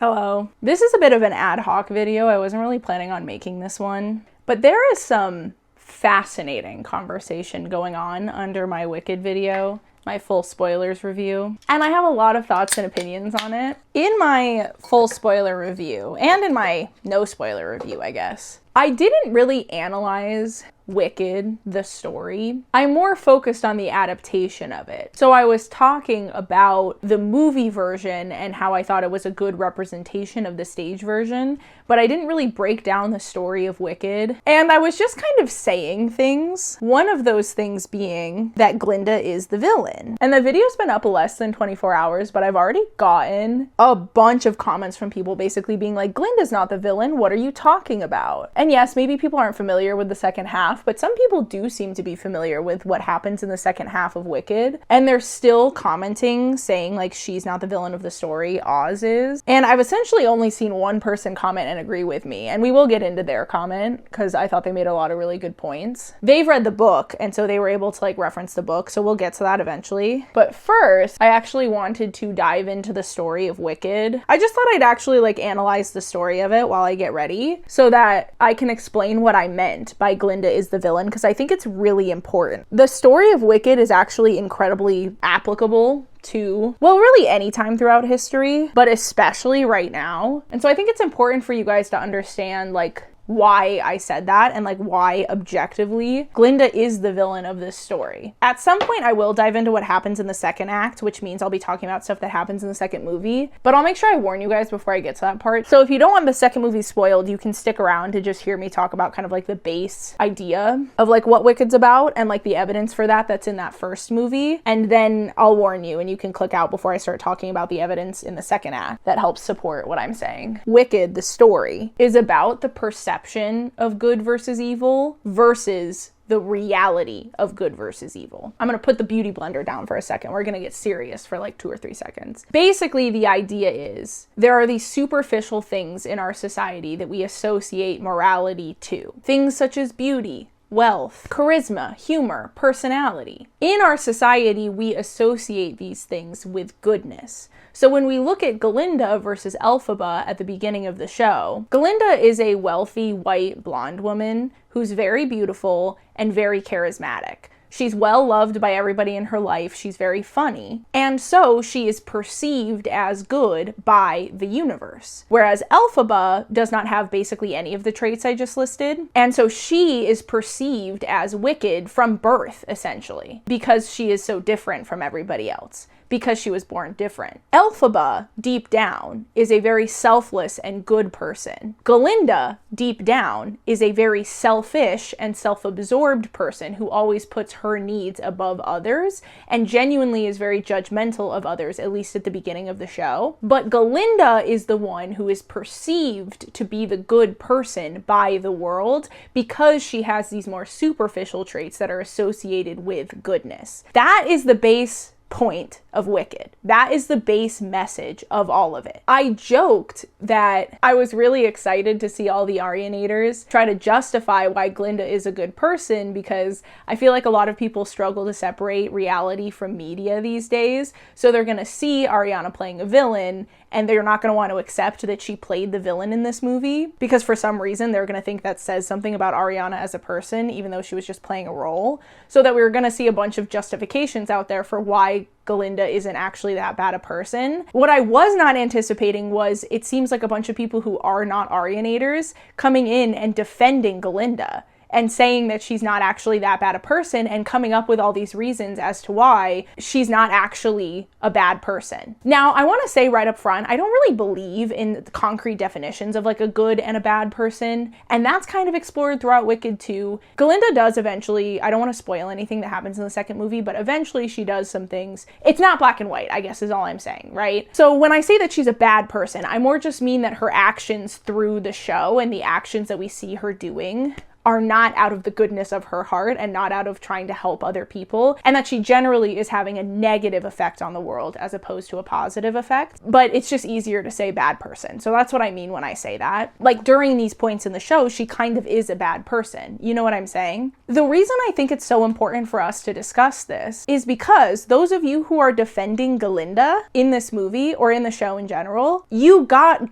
Hello. This is a bit of an ad hoc video. I wasn't really planning on making this one, but there is some fascinating conversation going on under my Wicked video, my full spoilers review, and I have a lot of thoughts and opinions on it. In my full spoiler review, and in my no spoiler review, I guess, I didn't really analyze Wicked, the story. I'm more focused on the adaptation of it. So I was talking about the movie version and how I thought it was a good representation of the stage version, but I didn't really break down the story of Wicked. And I was just kind of saying things. One of those things being that Glinda is the villain. And the video's been up less than 24 hours, but I've already gotten a bunch of comments from people basically being like, Glinda's not the villain, what are you talking about? And yes, maybe people aren't familiar with the second half, but some people do seem to be familiar with what happens in the second half of Wicked, and they're still commenting saying like she's not the villain of the story, Oz is. And I've essentially only seen one person comment and agree with me, and we will get into their comment because I thought they made a lot of really good points. They've read the book, and so they were able to like reference the book, so we'll get to that eventually. But first, I actually wanted to dive into the story of Wicked. I just thought I'd actually like analyze the story of it while I get ready so that I can explain what I meant by Glinda is the villain, because I think it's really important. The story of Wicked is actually incredibly applicable to, well, really any time throughout history, but especially right now. And so I think it's important for you guys to understand like why I said that and like why objectively Glinda is the villain of this story. At some point I will dive into what happens in the second act, which means I'll be talking about stuff that happens in the second movie, but I'll make sure I warn you guys before I get to that part. So if you don't want the second movie spoiled, you can stick around to just hear me talk about kind of like the base idea of like what Wicked's about and like the evidence for that that's in that first movie, and then I'll warn you and you can click out before I start talking about the evidence in the second act that helps support what I'm saying. Wicked, the story, is about the perception of good versus evil versus the reality of good versus evil. I'm gonna put the beauty blender down for a second. We're gonna get serious for like 2 or 3 seconds. Basically, the idea is there are these superficial things in our society that we associate morality to. Things such as beauty, wealth, charisma, humor, personality. In our society, we associate these things with goodness. So when we look at Galinda versus Elphaba at the beginning of the show, Galinda is a wealthy, white, blonde woman who's very beautiful and very charismatic. She's well loved by everybody in her life. She's very funny. And so she is perceived as good by the universe. Whereas Elphaba does not have basically any of the traits I just listed. And so she is perceived as wicked from birth, essentially, because she is so different from everybody else. Because she was born different. Elphaba, deep down, is a very selfless and good person. Galinda, deep down, is a very selfish and self-absorbed person who always puts her needs above others and genuinely is very judgmental of others, at least at the beginning of the show. But Galinda is the one who is perceived to be the good person by the world because she has these more superficial traits that are associated with goodness. That is the base point of Wicked. That is the base message of all of it. I joked that I was really excited to see all the Arianators try to justify why Glinda is a good person, because I feel like a lot of people struggle to separate reality from media these days. So they're gonna see Ariana playing a villain and they're not gonna want to accept that she played the villain in this movie because for some reason they're gonna think that says something about Ariana as a person, even though she was just playing a role. So that we were gonna see a bunch of justifications out there for why Galinda isn't actually that bad a person. What I was not anticipating was it seems like a bunch of people who are not Arianators coming in and defending Galinda and saying that she's not actually that bad a person and coming up with all these reasons as to why she's not actually a bad person. Now, I want to say right up front, I don't really believe in the concrete definitions of like a good and a bad person, and that's kind of explored throughout Wicked too. Galinda does eventually, I don't want to spoil anything that happens in the second movie, but eventually she does some things. It's not black and white, I guess is all I'm saying, right? So when I say that she's a bad person, I more just mean that her actions through the show and the actions that we see her doing are not out of the goodness of her heart and not out of trying to help other people, and that she generally is having a negative effect on the world as opposed to a positive effect. But it's just easier to say bad person. So that's what I mean when I say that. Like, during these points in the show, she kind of is a bad person. You know what I'm saying? The reason I think it's so important for us to discuss this is because those of you who are defending Galinda in this movie or in the show in general, you got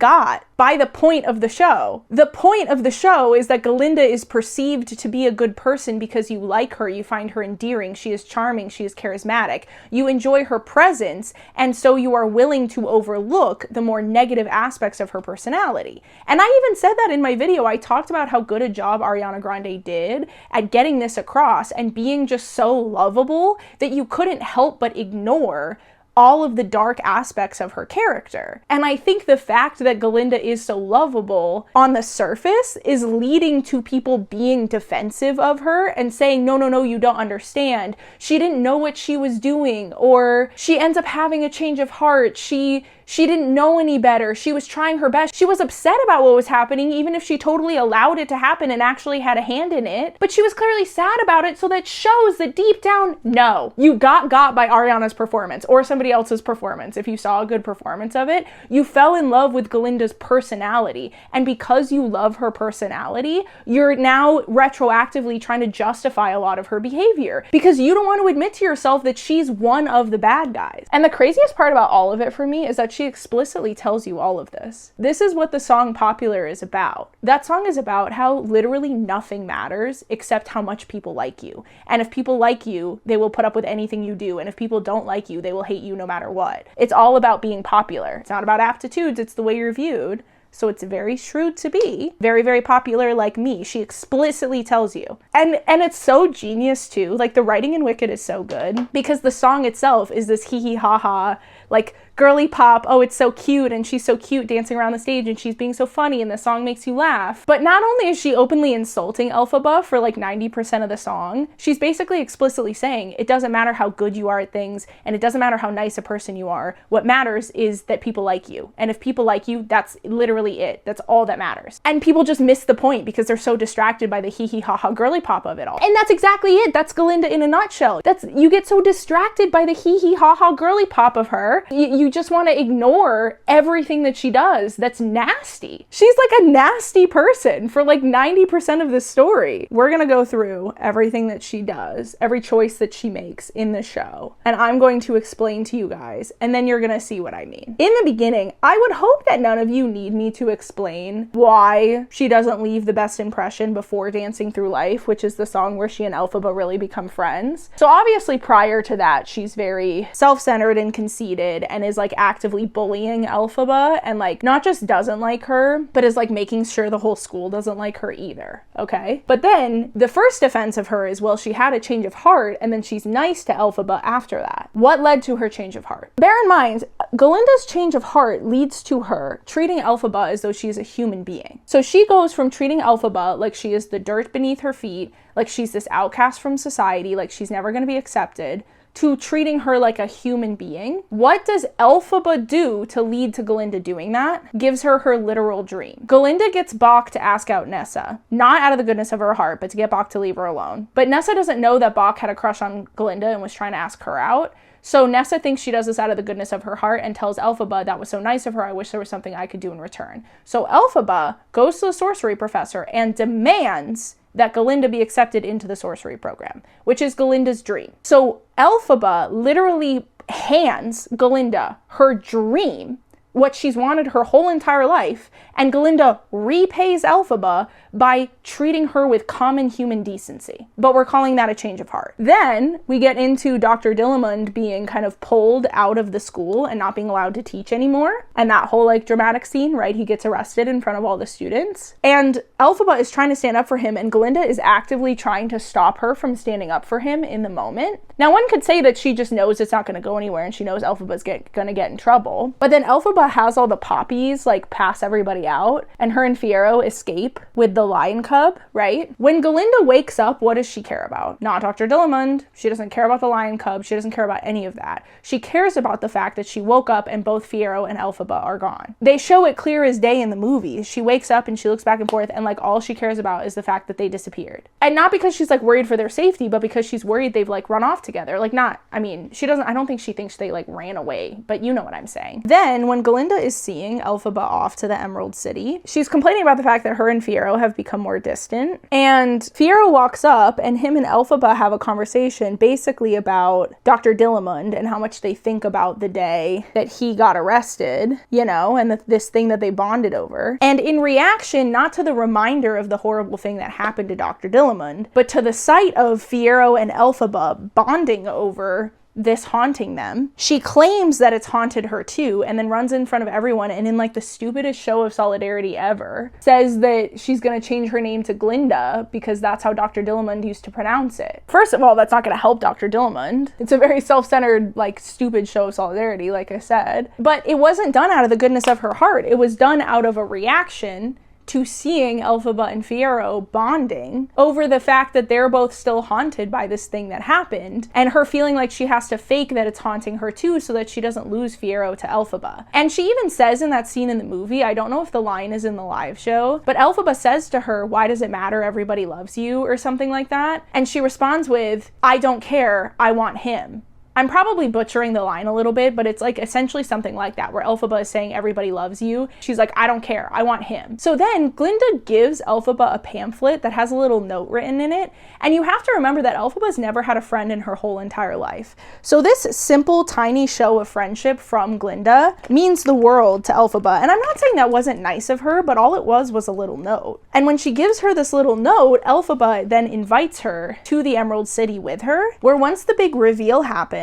by the point of the show. The point of the show is that Galinda is perceived to be a good person because you like her, you find her endearing, she is charming, she is charismatic, you enjoy her presence, and so you are willing to overlook the more negative aspects of her personality. And I even said that in my video. I talked about how good a job Ariana Grande did at getting this across and being just so lovable that you couldn't help but ignore all of the dark aspects of her character. And I think the fact that Galinda is so lovable on the surface is leading to people being defensive of her and saying, no, you don't understand. She didn't know what she was doing, or she ends up having a change of heart. She didn't know any better. She was trying her best. She was upset about what was happening, even if she totally allowed it to happen and actually had a hand in it. But she was clearly sad about it, so that shows that deep down, no. You got by Ariana's performance or somebody else's performance. If you saw a good performance of it, you fell in love with Galinda's personality. And because you love her personality, you're now retroactively trying to justify a lot of her behavior because you don't want to admit to yourself that she's one of the bad guys. And the craziest part about all of it for me is that she explicitly tells you all of this. This is what the song Popular is about. That song is about how literally nothing matters except how much people like you. And if people like you, they will put up with anything you do. And if people don't like you, they will hate you no matter what. It's all about being popular. It's not about aptitudes, it's the way you're viewed. So it's very shrewd to be very, very popular like me. She explicitly tells you. And it's so genius too. Like, the writing in Wicked is so good because the song itself is this hee hee ha ha, like, girly pop, oh, it's so cute, and she's so cute dancing around the stage, and she's being so funny, and the song makes you laugh. But not only is she openly insulting Elphaba for like 90% of the song, she's basically explicitly saying it doesn't matter how good you are at things, and it doesn't matter how nice a person you are. What matters is that people like you. And if people like you, that's literally it. That's all that matters. And people just miss the point because they're so distracted by the hee hee ha ha girly pop of it all. And that's exactly it. That's Galinda in a nutshell. You get so distracted by the hee hee ha ha girly pop of her. You just want to ignore everything that she does that's nasty. She's like a nasty person for like 90% of the story. We're gonna go through everything that she does, every choice that she makes in the show, and I'm going to explain to you guys, and then you're gonna see what I mean. In the beginning, I would hope that none of you need me to explain why she doesn't leave the best impression before Dancing Through Life, which is the song where she and Elphaba really become friends. So obviously prior to that, she's very self-centered and conceited and is like actively bullying Elphaba, and like not just doesn't like her, but is like making sure the whole school doesn't like her either, okay? But then the first defense of her is, well, she had a change of heart and then she's nice to Elphaba after that. What led to her change of heart? Bear in mind, Galinda's change of heart leads to her treating Elphaba as though she is a human being. So she goes from treating Elphaba like she is the dirt beneath her feet, like she's this outcast from society, like she's never going to be accepted, to treating her like a human being. What does Elphaba do to lead to Galinda doing that? Gives her her literal dream. Galinda gets Bach to ask out Nessa, not out of the goodness of her heart, but to get Bach to leave her alone. But Nessa doesn't know that Bach had a crush on Galinda and was trying to ask her out. So Nessa thinks she does this out of the goodness of her heart and tells Elphaba, that was so nice of her, I wish there was something I could do in return. So Elphaba goes to the sorcery professor and demands that Galinda be accepted into the sorcery program, which is Galinda's dream. So Elphaba literally hands Galinda her dream, what she's wanted her whole entire life, and Galinda repays Elphaba by treating her with common human decency. But we're calling that a change of heart. Then we get into Dr. Dillamond being kind of pulled out of the school and not being allowed to teach anymore. And that whole like dramatic scene, right? He gets arrested in front of all the students. And Elphaba is trying to stand up for him, and Galinda is actively trying to stop her from standing up for him in the moment. Now, one could say that she just knows it's not going to go anywhere and she knows Elphaba's going to get in trouble. But then Elphaba has all the poppies like pass everybody out, and her and Fiyero escape with the lion cub, right? When Galinda wakes up, what does she care about? Not Dr. Dillamond. She doesn't care about the lion cub. She doesn't care about any of that. She cares about the fact that she woke up and both Fiyero and Elphaba are gone. They show it clear as day in the movie. She wakes up and she looks back and forth, and like all she cares about is the fact that they disappeared. And not because she's like worried for their safety, but because she's worried they've like run off together. Like I don't think she thinks they like ran away, but you know what I'm saying. Then when Galinda is seeing Elphaba off to the Emerald City, she's complaining about the fact that her and Fiyero have become more distant. And Fiyero walks up and him and Elphaba have a conversation basically about Dr. Dillamond and how much they think about the day that he got arrested, you know, and this thing that they bonded over. And in reaction, not to the reminder of the horrible thing that happened to Dr. Dillamond, but to the sight of Fiyero and Elphaba bonding over this haunting them, she claims that it's haunted her too, and then runs in front of everyone and in like the stupidest show of solidarity ever says that she's gonna change her name to Glinda because that's how Dr. Dillamond used to pronounce it. First of all, that's not gonna help Dr. Dillamond. It's a very self-centered, like stupid show of solidarity, like I said. But it wasn't done out of the goodness of her heart. It was done out of a reaction to seeing Elphaba and Fiyero bonding over the fact that they're both still haunted by this thing that happened, and her feeling like she has to fake that it's haunting her too so that she doesn't lose Fiyero to Elphaba. And she even says in that scene in the movie, I don't know if the line is in the live show, but Elphaba says to her, "Why does it matter? Everybody loves you," or something like that. And she responds with, "I don't care, I want him." I'm probably butchering the line a little bit, but it's like essentially something like that, where Elphaba is saying everybody loves you. She's like, I don't care, I want him. So then Glinda gives Elphaba a pamphlet that has a little note written in it. And you have to remember that Elphaba's never had a friend in her whole entire life. So this simple, tiny show of friendship from Glinda means the world to Elphaba. And I'm not saying that wasn't nice of her, but all it was a little note. And when she gives her this little note, Elphaba then invites her to the Emerald City with her, where once the big reveal happens,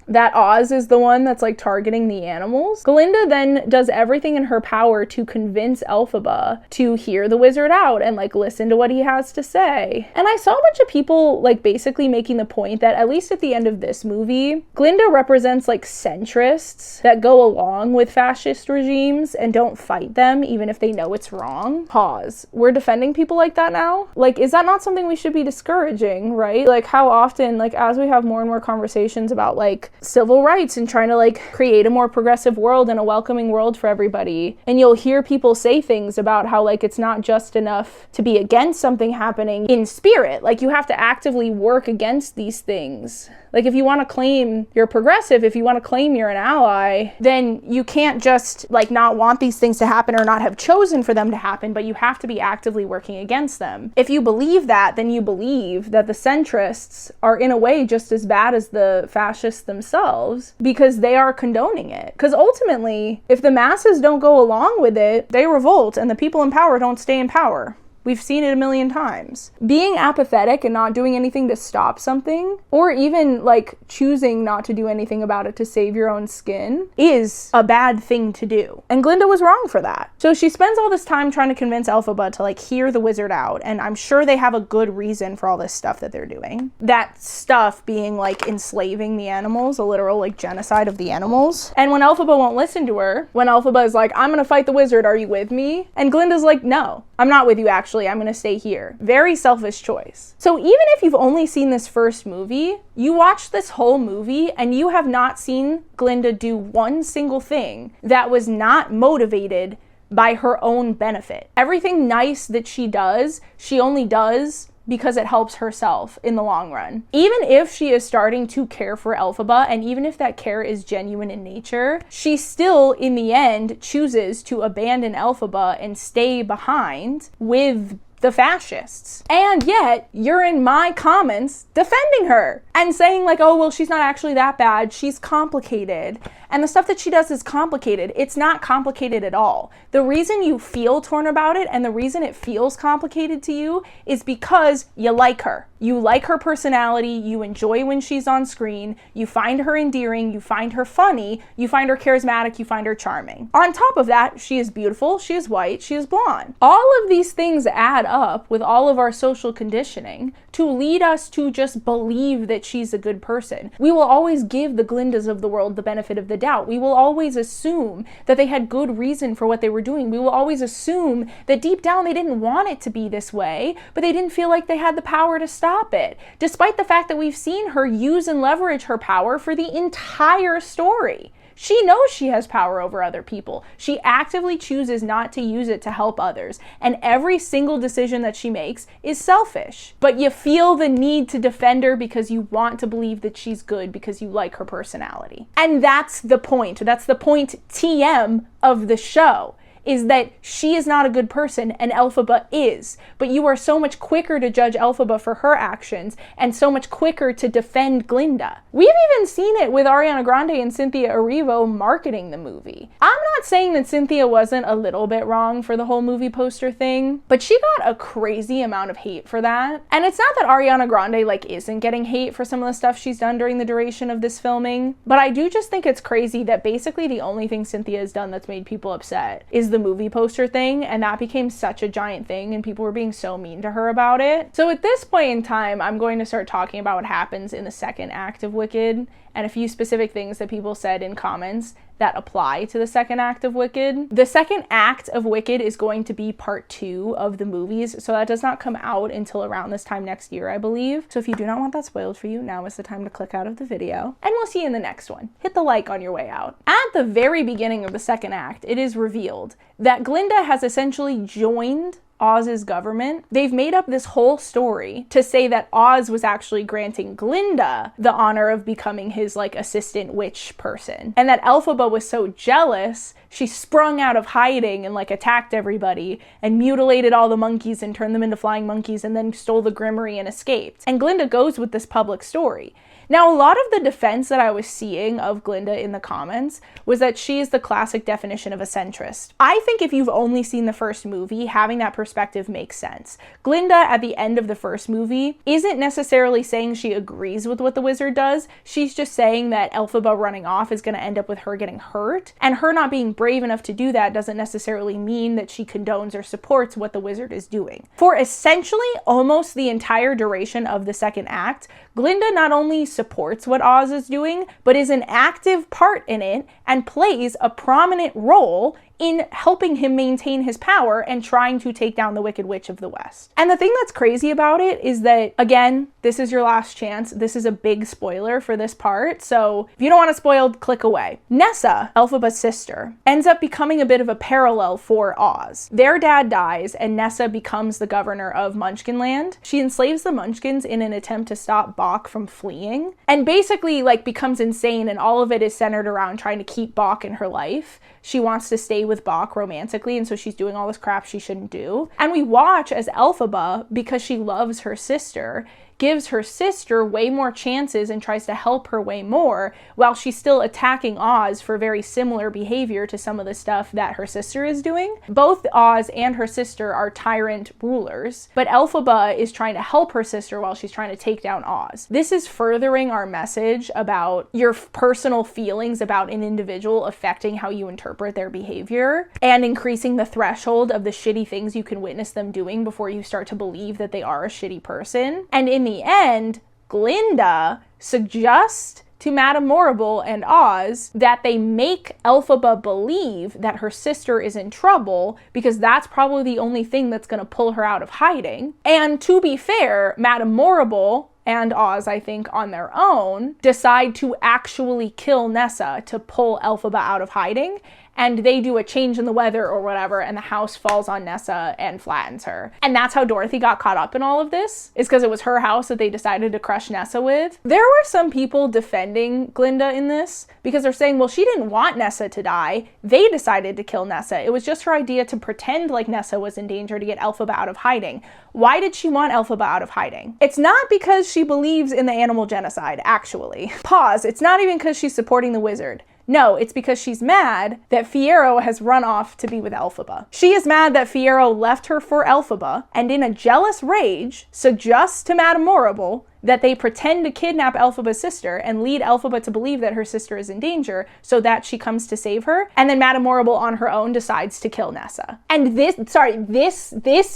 that Oz is the one that's like targeting the animals, Galinda then does everything in her power to convince Elphaba to hear the wizard out and like listen to what he has to say. And I saw a bunch of people like basically making the point that at least at the end of this movie, Glinda represents like centrists that go along with fascist regimes and don't fight them even if they know it's wrong. Pause. We're defending people like that now? Like, is that not something we should be discouraging, right? Like, how often, like, as we have more and more conversations about like civil rights and trying to like create a more progressive world and a welcoming world for everybody, and you'll hear people say things about how like it's not just enough to be against something happening in spirit, like you have to actively work against these things. Like if you want to claim you're progressive, if you want to claim you're an ally, then you can't just like not want these things to happen or not have chosen for them to happen, but you have to be actively working against them. If you believe that, then you believe that the centrists are in a way just as bad as the fascists themselves because they are condoning it. Because ultimately, if the masses don't go along with it, they revolt and the people in power don't stay in power. We've seen it a million times. Being apathetic and not doing anything to stop something, or even like choosing not to do anything about it to save your own skin, is a bad thing to do. And Glinda was wrong for that. So she spends all this time trying to convince Elphaba to like hear the wizard out, and I'm sure they have a good reason for all this stuff that they're doing. That stuff being like enslaving the animals, a literal like genocide of the animals. And when Elphaba won't listen to her, when Elphaba is like, I'm gonna fight the wizard, are you with me? And Glinda's like, no, I'm not with you actually. I'm gonna stay here. Very selfish choice. So even if you've only seen this first movie, you watch this whole movie and you have not seen Glinda do one single thing that was not motivated by her own benefit. Everything nice that she does, she only does because it helps herself in the long run. Even if she is starting to care for Elphaba, and even if that care is genuine in nature, she still, in the end, chooses to abandon Elphaba and stay behind with the fascists. And yet, you're in my comments defending her and saying like, oh, well, she's not actually that bad. She's complicated. And the stuff that she does is complicated. It's not complicated at all. The reason you feel torn about it and the reason it feels complicated to you is because you like her. You like her personality, you enjoy when she's on screen, you find her endearing, you find her funny, you find her charismatic, you find her charming. On top of that, she is beautiful, she is white, she is blonde. All of these things add up with all of our social conditioning to lead us to just believe that she's a good person. We will always give the Glindas of the world the benefit of the doubt. We will always assume that they had good reason for what they were doing. We will always assume that deep down they didn't want it to be this way, but they didn't feel like they had the power to stop it, despite the fact that we've seen her use and leverage her power for the entire story. She knows she has power over other people. She actively chooses not to use it to help others. And every single decision that she makes is selfish. But you feel the need to defend her because you want to believe that she's good because you like her personality. And that's the point. That's the point TM of the show, is that she is not a good person and Elphaba is. But you are so much quicker to judge Elphaba for her actions and so much quicker to defend Glinda. We've even seen it with Ariana Grande and Cynthia Erivo marketing the movie. I'm not saying that Cynthia wasn't a little bit wrong for the whole movie poster thing, but she got a crazy amount of hate for that. And it's not that Ariana Grande isn't getting hate for some of the stuff she's done during the duration of this filming, but I do just think it's crazy that basically the only thing Cynthia has done that's made people upset is the movie poster thing, and that became such a giant thing and people were being so mean to her about it. So at this point in time, I'm going to start talking about what happens in the second act of Wicked and a few specific things that people said in comments that apply to the second act of Wicked. The second act of Wicked is going to be part 2 of the movies, so that does not come out until around this time next year, I believe. So if you do not want that spoiled for you, now is the time to click out of the video, and we'll see you in the next one. Hit the like on your way out. At the very beginning of the second act, it is revealed that Glinda has essentially joined Oz's government. They've made up this whole story to say that Oz was actually granting Glinda the honor of becoming his assistant witch person, and that Elphaba was so jealous she sprung out of hiding and attacked everybody and mutilated all the monkeys and turned them into flying monkeys and then stole the grimoire and escaped. And Glinda goes with this public story. Now, a lot of the defense that I was seeing of Glinda in the comments was that she is the classic definition of a centrist. I think if you've only seen the first movie, having that perspective makes sense. Glinda, at the end of the first movie, isn't necessarily saying she agrees with what the wizard does. She's just saying that Elphaba running off is going to end up with her getting hurt. And her not being brave enough to do that doesn't necessarily mean that she condones or supports what the wizard is doing. For essentially almost the entire duration of the second act, Glinda not only supports what Oz is doing, but is an active part in it and plays a prominent role in helping him maintain his power and trying to take down the Wicked Witch of the West. And the thing that's crazy about it is that, again, this is your last chance. This is a big spoiler for this part, so if you don't want it spoiled, click away. Nessa, Elphaba's sister, ends up becoming a bit of a parallel for Oz. Their dad dies, and Nessa becomes the governor of Munchkinland. She enslaves the Munchkins in an attempt to stop Bok from fleeing, and basically becomes insane, and all of it is centered around trying to keep Bok in her life. She wants to stay with Bok romantically, and so she's doing all this crap she shouldn't do. And we watch as Elphaba, because she loves her sister, gives her sister way more chances and tries to help her way more, while she's still attacking Oz for very similar behavior to some of the stuff that her sister is doing. Both Oz and her sister are tyrant rulers, but Elphaba is trying to help her sister while she's trying to take down Oz. This is furthering our message about your personal feelings about an individual affecting how you interpret their behavior, and increasing the threshold of the shitty things you can witness them doing before you start to believe that they are a shitty person. And in the end, Glinda suggests to Madame Morrible and Oz that they make Elphaba believe that her sister is in trouble because that's probably the only thing that's going to pull her out of hiding. And to be fair, Madame Morrible and Oz, I think, on their own, decide to actually kill Nessa to pull Elphaba out of hiding. And they do a change in the weather or whatever, and the house falls on Nessa and flattens her. And that's how Dorothy got caught up in all of this, is because it was her house that they decided to crush Nessa with. There were some people defending Glinda in this, because they're saying, well, she didn't want Nessa to die. They decided to kill Nessa. It was just her idea to pretend like Nessa was in danger to get Elphaba out of hiding. Why did she want Elphaba out of hiding? It's not because she believes in the animal genocide, actually. Pause. It's not even because she's supporting the wizard. No, it's because she's mad that Fiyero has run off to be with Elphaba. She is mad that Fiyero left her for Elphaba, and in a jealous rage, suggests to Madame Morrible that they pretend to kidnap Elphaba's sister and lead Elphaba to believe that her sister is in danger so that she comes to save her. And then Madame Morrible on her own decides to kill Nessa. And this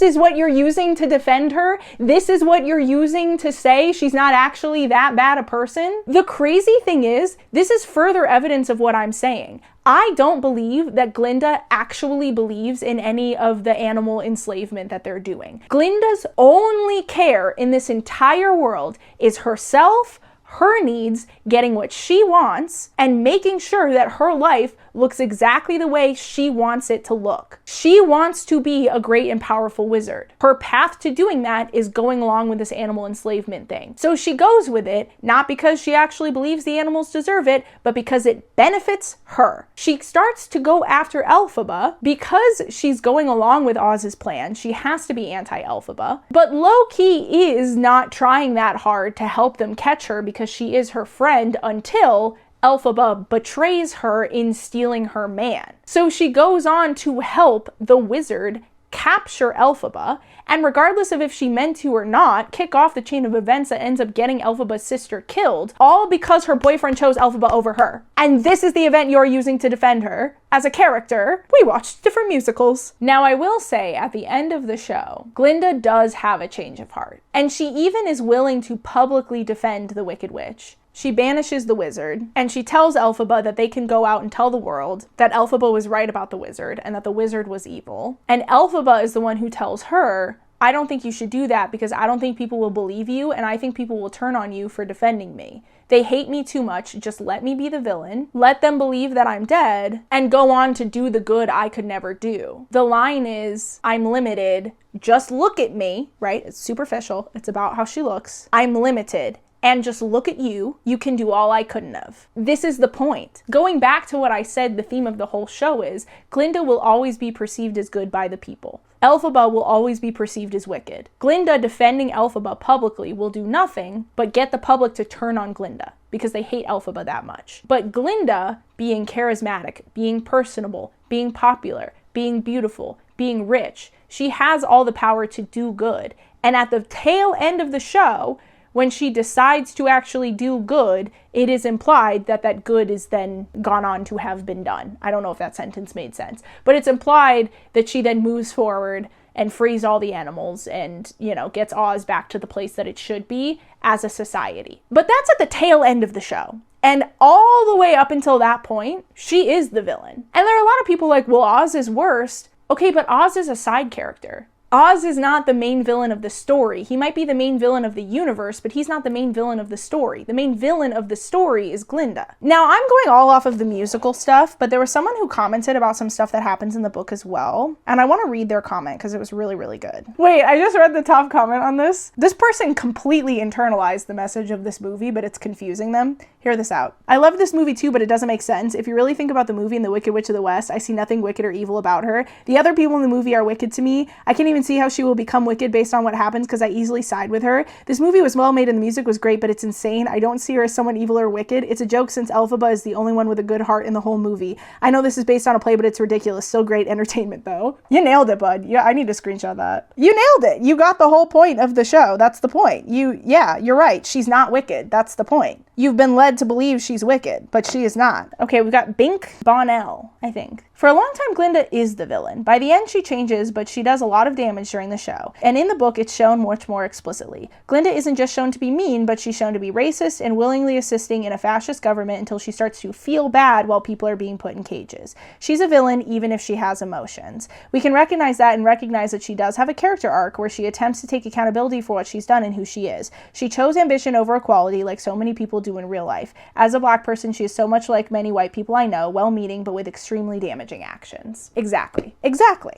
is what you're using to defend her? This is what you're using to say she's not actually that bad a person? The crazy thing is, this is further evidence of what I'm saying. I don't believe that Glinda actually believes in any of the animal enslavement that they're doing. Glinda's only care in this entire world is herself, her needs, getting what she wants, and making sure that her life looks exactly the way she wants it to look. She wants to be a great and powerful wizard. Her path to doing that is going along with this animal enslavement thing. So she goes with it, not because she actually believes the animals deserve it, but because it benefits her. She starts to go after Elphaba because she's going along with Oz's plan. She has to be anti-Elphaba, but low-key is not trying that hard to help them catch her because she is her friend until Elphaba betrays her in stealing her man. So she goes on to help the wizard capture Elphaba, and regardless of if she meant to or not, kick off the chain of events that ends up getting Elphaba's sister killed, all because her boyfriend chose Elphaba over her. And this is the event you're using to defend her. As a character, we watched different musicals. Now, I will say, at the end of the show, Glinda does have a change of heart, and she even is willing to publicly defend the Wicked Witch. She banishes the wizard, and she tells Elphaba that they can go out and tell the world that Elphaba was right about the wizard and that the wizard was evil. And Elphaba is the one who tells her, I don't think you should do that because I don't think people will believe you, and I think people will turn on you for defending me. They hate me too much, just let me be the villain, let them believe that I'm dead, and go on to do the good I could never do. The line is, I'm limited, just look at me, right? It's superficial, it's about how she looks. I'm limited. And just look at you, you can do all I couldn't have. This is the point. Going back to what I said the theme of the whole show is, Glinda will always be perceived as good by the people. Elphaba will always be perceived as wicked. Glinda defending Elphaba publicly will do nothing but get the public to turn on Glinda because they hate Elphaba that much. But Glinda being charismatic, being personable, being popular, being beautiful, being rich, she has all the power to do good. And at the tail end of the show, when she decides to actually do good, it is implied that that good is then gone on to have been done. I don't know if that sentence made sense, but it's implied that she then moves forward and frees all the animals and, gets Oz back to the place that it should be as a society. But that's at the tail end of the show. And all the way up until that point, she is the villain. And there are a lot of people like, well, Oz is worst. Okay, but Oz is a side character. Oz is not the main villain of the story. He might be the main villain of the universe, but he's not the main villain of the story. The main villain of the story is Glinda. Now, I'm going all off of the musical stuff, but there was someone who commented about some stuff that happens in the book as well. And I want to read their comment because it was really, really good. Wait, I just read the top comment on this. This person completely internalized the message of this movie, but it's confusing them. Hear this out. I love this movie too, but it doesn't make sense. If you really think about the movie and the Wicked Witch of the West, I see nothing wicked or evil about her. The other people in the movie are wicked to me. I can't even see how she will become wicked based on what happens because I easily side with her. This movie was well made and the music was great, but it's insane. I don't see her as someone evil or wicked. It's a joke since Elphaba is the only one with a good heart in the whole movie. I know this is based on a play, but it's ridiculous. Still great entertainment though. You nailed it, bud. Yeah, I need to screenshot that. You nailed it. You got the whole point of the show. That's the point. Yeah, you're right. She's not wicked. That's the point. You've been led to believe she's wicked, but she is not. Okay, we've got Bink Bonnell, I think. For a long time, Glinda is the villain. By the end, she changes, but she does a lot of damage during the show. And in the book, it's shown much more explicitly. Glinda isn't just shown to be mean, but she's shown to be racist and willingly assisting in a fascist government until she starts to feel bad while people are being put in cages. She's a villain even if she has emotions. We can recognize that and recognize that she does have a character arc where she attempts to take accountability for what she's done and who she is. She chose ambition over equality like so many people do in real life. As a black person, she is so much like many white people I know, well-meaning but with extremely damaging actions. Exactly.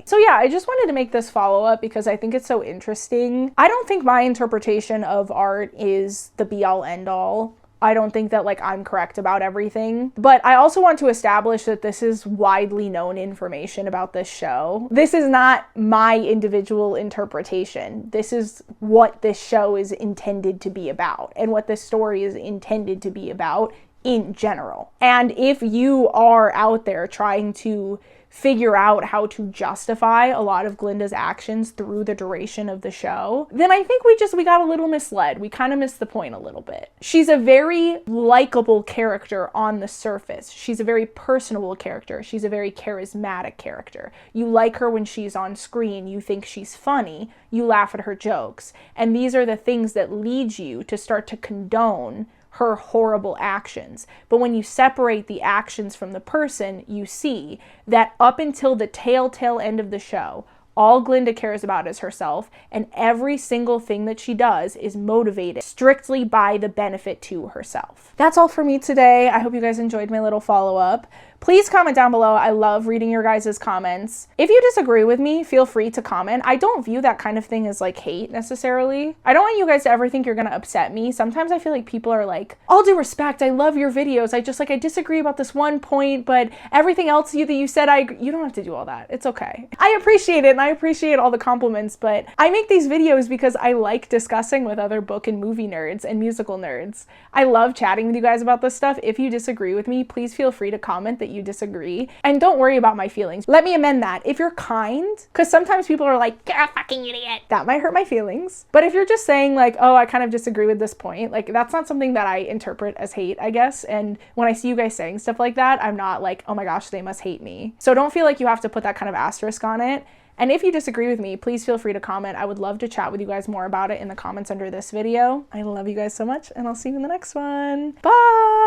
So yeah, I just wanted to make this follow-up because I think it's so interesting. I don't think my interpretation of art is the be-all end-all. I don't think that I'm correct about everything, but I also want to establish that this is widely known information about this show. This is not my individual interpretation. This is what this show is intended to be about and what this story is intended to be about in general. And if you are out there trying to figure out how to justify a lot of Glinda's actions through the duration of the show, then I think we got a little misled. We kind of missed the point a little bit. She's a very likable character on the surface. She's a very personable character. She's a very charismatic character. You like her when she's on screen. You think she's funny. You laugh at her jokes. And these are the things that lead you to start to condone her horrible actions. But when you separate the actions from the person, you see that up until the telltale end of the show, all Glinda cares about is herself, and every single thing that she does is motivated strictly by the benefit to herself. That's all for me today. I hope you guys enjoyed my little follow-up. Please comment down below. I love reading your guys' comments. If you disagree with me, feel free to comment. I don't view that kind of thing as like hate necessarily. I don't want you guys to ever think you're gonna upset me. Sometimes I feel like people are like, all due respect, I love your videos. I disagree about this one point, but everything else that you said, you don't have to do all that. It's okay. I appreciate it, and I appreciate all the compliments, but I make these videos because I like discussing with other book and movie nerds and musical nerds. I love chatting with you guys about this stuff. If you disagree with me, please feel free to comment that you disagree, and don't worry about my feelings. Let me amend that. If you're kind, because sometimes people are like, you're a fucking idiot, that might hurt my feelings. But if you're just saying like, oh, I kind of disagree with this point, like that's not something that I interpret as hate, I guess. And when I see you guys saying stuff like that, I'm not like, oh my gosh, they must hate me. So don't feel like you have to put that kind of asterisk on it. And if you disagree with me, please feel free to comment. I would love to chat with you guys more about it in the comments under this video. I love you guys so much, and I'll see you in the next one. Bye!